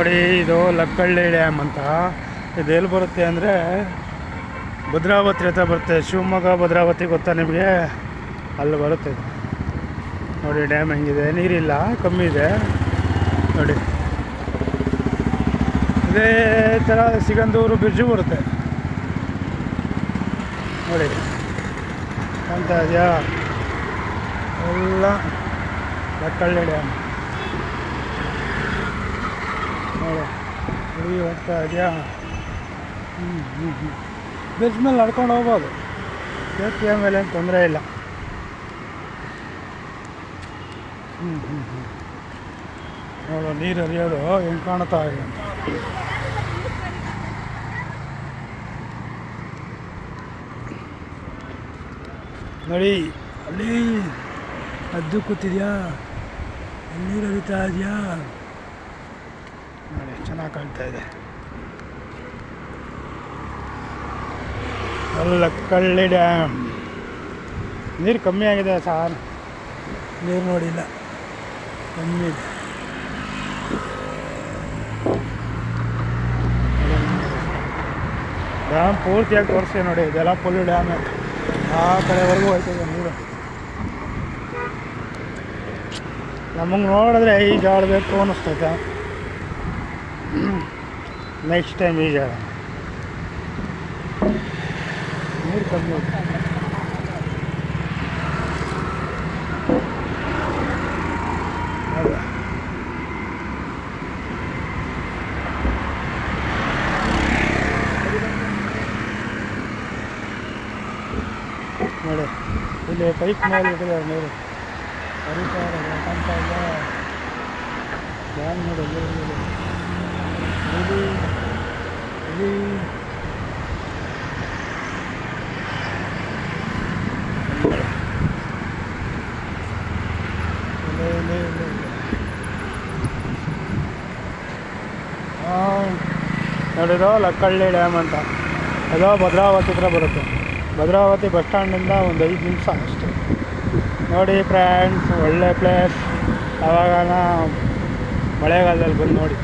ನೋಡಿ ಇದು ಲಕ್ಕಳ್ಳಿ ಡ್ಯಾಮ್ ಅಂತ. ಇದು ಎಲ್ಲಿ ಬರುತ್ತೆ ಅಂದರೆ ಭದ್ರಾವತಿ ಹತ್ರ ಬರುತ್ತೆ. ಶಿವಮೊಗ್ಗ ಭದ್ರಾವತಿ ಗೊತ್ತಾ ನಿಮಗೆ? ಅಲ್ಲಿ ಬರುತ್ತೆ ಇದು. ನೋಡಿ ಡ್ಯಾಮ್ ಹೆಂಗಿದೆ, ನೀರಿಲ್ಲ, ಕಮ್ಮಿ ಇದೆ ನೋಡಿ. ಇದೇ ಥರ ಸಿಗಂದೂರು ಬ್ರಿಡ್ಜು ಬರುತ್ತೆ ನೋಡಿ, ಕಾಣ್ತಾ ಇದೆಯಾ? ಎಲ್ಲ ಲಕ್ಕಳ್ಳಿ ಡ್ಯಾಮ್ ನೋಡಿ, ಹುಡುಗಿ ಹೋಗ್ತಾ ಇದೆಯಾ? ಬ್ರಿಡ್ಜ್ ಮೇಲೆ ನಡ್ಕೊಂಡು ಹೋಗ್ಬೋದು, ಸೇಫ್ಟಿ ಮೇಲೆ ಏನು ತೊಂದರೆ ಇಲ್ಲ. ನೋಡು ನೀರು ಹರಿಯೋದು ಹೆಂಗೆ ಕಾಣ್ತಾ ಇದೆ ಅಂತ. ನೋಡಿ ಅಲ್ಲಿ ಅದ್ದು ಕೂತಿದ್ಯಾ, ನೀರು ಹರಿತಾ ಇದೆಯಾ ನೋಡಿ, ಚೆನ್ನಾಗಿ ಕಾಣ್ತಾ ಇದೆ. ಲಕ್ಕಳ್ಳಿ ಡ್ಯಾಮ್ ನೀರು ಕಮ್ಮಿ ಆಗಿದೆ ಸಾರ್, ನೀರು ನೋಡಿಲ್ಲ, ಕಮ್ಮಿ ಇದೆ. ಡ್ಯಾಮ್ ಪೂರ್ತಿಯಾಗಿ ತೋರಿಸ್ತೀವಿ ನೋಡಿ, ಇದೆಲ್ಲ ಫುಲ್ ಡ್ಯಾಮ್ ಆ ಕಡೆವರೆಗೂ ಹೋಯ್ತದೆ ನೀರು. ನಮಗೆ ನೋಡಿದ್ರೆ ಈಜಾಡಬೇಕು ಅನ್ನಿಸ್ತೈತೆ. ನೆಕ್ಸ್ಟ್ ಟೈಮ್ ಈಜಾಡ, ನೀರು ಕಮ್ಮಿ ಇದೆ. ನೋಡಿ ಇಲ್ಲಿ ಪೈಪ್ ಮೇಲೆ ಇಟ್ಟಿದ್ದಾರೆ ನೀರು ಹರಿತಾ ಇದೆ, ಕಾಣ್ತಾ ಇಲ್ಲ ಡ್ಯಾಮ್ ನೋಡಿ. ಇಲ್ಲಿ ಇಲ್ಲಿ ನೋಡಿರೋ ಲಕ್ಕಳ್ಳಿ ಡ್ಯಾಮ್ ಅಂತ. ಅದು ಭದ್ರಾವತಿ ಹತ್ರ ಬರುತ್ತೆ. ಭದ್ರಾವತಿ ಬಸ್ ಸ್ಟ್ಯಾಂಡಿಂದ ಒಂದು 5 ನಿಮಿಷ ಅಷ್ಟೇ. ನೋಡಿ ಫ್ರೆಂಡ್ಸ್, ಒಳ್ಳೆ ಪ್ಲೇಸ್. ಆವಾಗ ಮಳೆಗಾಲದಲ್ಲಿ ಬಂದು ನೋಡಿ.